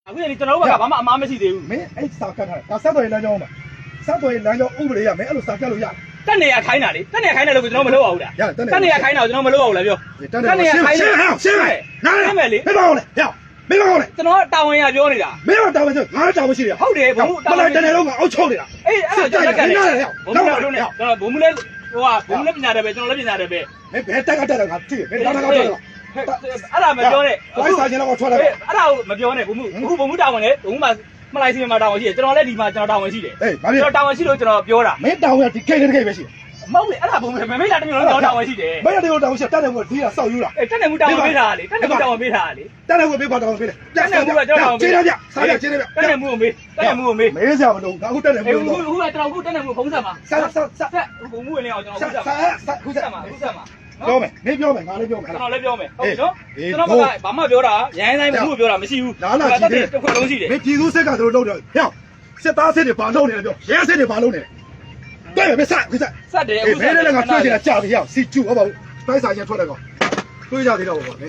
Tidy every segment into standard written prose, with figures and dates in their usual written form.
အခုဒီကျွန်တော်တို့ကဘာမှအမားမရှိသေးဘူးမင်းအဲ့စာကတ်ထားတာဆက်တော်ရေးလမ်းကြောင်းမှာဆက်တော်ရေးလမ်းကြောင်းဥပဒေရမင်းအဲ့လိုစာကတ်လို့ရတက်နေရခိုင်းတာလေတက်နေရခိုင်းတယ်လို့ကျွန်တော်မလုပ်အောင်လားတက်နေရခိုင်းတာကျွန်တော်မလုပ်အောင်လားပြောတက်နေရခိုင်းတယ်ရှင်းမယ်နားမယ်လေမင်းမအောင်လေဟဲ့မင်းမအောင်လေကျွန်တော်တာဝန်ရပြောနေတာမင်းကတာဝန်ဆိုငါတာဝန်ရှိတယ်ဟုတ်တယ်ဘုံတာဝန်တနေလုံးကအောက်ချုပ်နေတာအေးအဲ့ဒါကျွန်တော်လက်ကလည်းဘုံလုံးနဲ့ကျွန်တော်ဘုံမလဲဟိုကဘုံလည်းပညာတယ်ပဲကျွန်တော်လည်းပညာတယ်ပဲမင်းဘယ်တက်ကတက်တယ်ငါသိတယ်မင်းတက်ကတက်တယ်အဲ့ဒါမပြောနဲ့ဘိုင်းစာချင်းတော့ထွက်လာတယ်အဲ့ဒါကိုမပြောနဲ့ဘုံအခုဘုံတာဝန်လေဘုံမှာမလိုက်စီမှာတာဝန်ရှိတယ်ကျွန်တော်လည်းဒီမှာကျွန်တော်တာဝန်ရှိတယ်အေးဘာဖြစ်ကျွန်တော်တာဝန်ရှိလို့ကျွန်တော်ပြောတာမင်းတာဝန်ဒီကိတ်တဲ့ကိတ်ပဲရှိတယ်မဟုတ်လေအဲ့ဒါဘုံမမေးတာတမျိုးလုံးတာဝန်ရှိတယ်မင်းတို့တာဝန်ရှိတက်တယ်ကိုဒီကစောက်ယူတာအေးတက်တယ်မှုတာဝန်ပေးတာလေတက်တယ်မှုတာဝန်ပေးတာလေတက်တယ်ကိုပေးပါတာဝန်ပေးတယ်တက်တယ်မှုကကျွန်တော်တာဝန်ပေးတယ်စားရချင်းတယ်တက်တယ်မှုကိုမေးတက်တယ်မှုကိုမေးမေးစရာမလိုငါအခုတက်တယ်မှုအခုကကျွန်တော်အခုတက်တယ်မှုဖုံးဆက်မှာဆက်ဘုံမှုဝင်နေအောင်ကျွန်တော်ခုဆက်မှာပြောမယ်မင်းပြောမယ်ငါလည်းပြောမယ်ကျွန်တော်လည်းပြောမယ်ဟုတ်ပြီနော်ကျွန်တော်ကဘာမှပြောတာရိုင်းတိုင်းဘုံကိုပြောတာမရှိဘူးလာလာကြည့်တယ်တစ်ခွက်လုံးရှိတယ်မင်းပြည်သူစစ်ကတို့လုပ်တယ်ဟဲ့စစ်သားစစ်တွေဘာလုပ်နေလဲပြောရဲစစ်တွေဘာလုပ်နေလဲ对没晒，没晒。晒的，没人那个追起来架的要，是猪好不好？白晒先出来个，追下去了我没，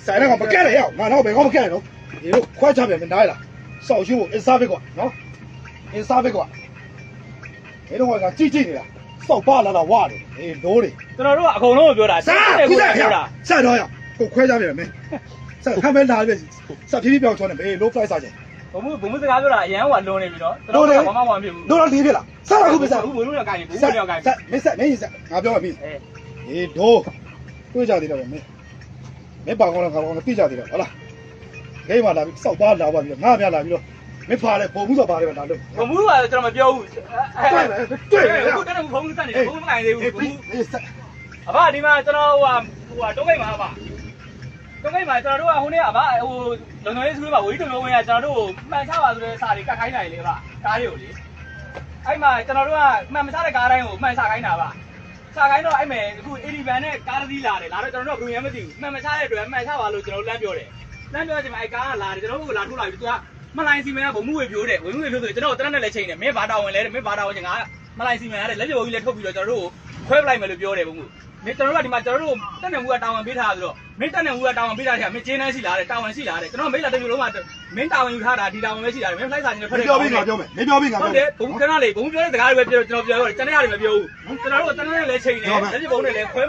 晒那个不干了要，俺那边我不干了，你都快差别没来了，少修一三百块，喏，一三百块，你都我讲最近的，少八了挖的，哎多的，ကျွန်တော်တို့ကအကုန်လုံးကိုပြောတာ晒，不晒呀，晒着呀，够快差别没，晒看没哪边，晒皮皮标穿的没，都快啥钱。ဘုံစကားပြောတာအရန်ဟိုလုံးနေပြီနော်ကျွန်တော်ကဘာမှမဖြစ်ဘူးလုံးတော့လေးဖြစ်လားဆက်လာခုပဲဆက်ဘူးဘုံလုံးရောက်ကိုင်းဘုံလုံးရောက်ကိုင်းဆက်မဆက်မင်းဆက်ငါပြောမှာပြီအေးဒိုးတွေးကြသေးတယ်ဗျမင်းပါကောင်းလားခါကောင်းလားသိကြသေးတယ်ဟုတ်လားဂိမ်းမှာလာပြီးစောက်ပါလာပါပြီးငါပြလာပြီးတော့မင်းဖားလဲပုံမှုဆိုပါတယ်ဗျလာလို့ဘုံမှုကကျွန်တော်မပြောဘူးတွေ့အခုတက်တယ်ဘုံစက်နေဘုံမကိုင်းသေးဘူးအေးဆက်အဘဒီမှာကျွန်တော်ဟိုတုံးကိတ်မှာပါတုံးကိတ်မှာကျွန်တော်တို့ကဟိုနေ့ကဟိုလုံလုံလေးစကူးမှာဝေးတုံလုံးဝင်ကကျွန်တော်တို့မှန်ချပါဆိုတဲ့စာတွေကတ်ခိုင်းနိုင်လေဗျကားတွေကိုလေအဲ့မှာကျွန်တော်တို့ကမှန်မချတဲ့ကားတိုင်းကိုမှန်ချခိုင်းတာပါချခိုင်းတော့အဲ့မဲ့အခု80ဘန်နဲ့ကားတစ်စီးလာတယ်လာတော့ကျွန်တော်တို့ကဘယ်မှမသိဘူးမှန်မချတဲ့အတွက်မှန်ချပါလို့ကျွန်တော်လမ်းပြောတယ်လမ်းပြောချိန်မှာအဲ့ကားကလာတယ်ကျွန်တော်တို့ကလာထုတ်လာပြီးသူကမလိုင်းစီမန်ကဘုံမှုဝေပြိုးတယ်ဝေမှုဝေပြိုးဆိုကျွန်တော်တရက်နဲ့လည်းချိန်တယ်မင်းဘာတာဝန်လဲတဲ့မင်းဘာတာဝန်ချင်းငါမလိုင်းစီမန်ရတယ်လက်ပြိုးကြီးလည်းထုတ်ပြီးတော့ကျွန်တော်တို့ကိုခွဲပလိုက်မယ်လို့ပြောတယ်ဘုံမှုမင်းကျွန်တော်တို့ကဒီမှာကျွန်တော်တို့တက်နေမှုကတာဝန်ပေးထားဆိုတော့မင်းတက်နေမှုကတာဝန်ပေးထားတယ်မင်းကျင်းနှန်းရှိလာတယ်တာဝန်ရှိလာတယ်ကျွန်တော်မိတ်လာတဲ့မျိုးလုံးကမင်းတာဝန်ယူထားတာဒီတာဝန်ပဲရှိလာတယ်မင်းဖလိုက်စာချင်းနဲ့ဖက်တယ်ပြောပြီးငါပြောမယ်မင်းပြောပြီးငါပြောတယ်ဘုံခဏလေးဘုံပြောတဲ့စကားတွေပဲပြောကျွန်တော်ပြောတယ်တနေ့ရတယ်မပြောဘူးကျွန်တော်တို့ကတနေ့နဲ့လည်းချိန်တယ်လက်ပြဘုံနဲ့လည်းခွဲ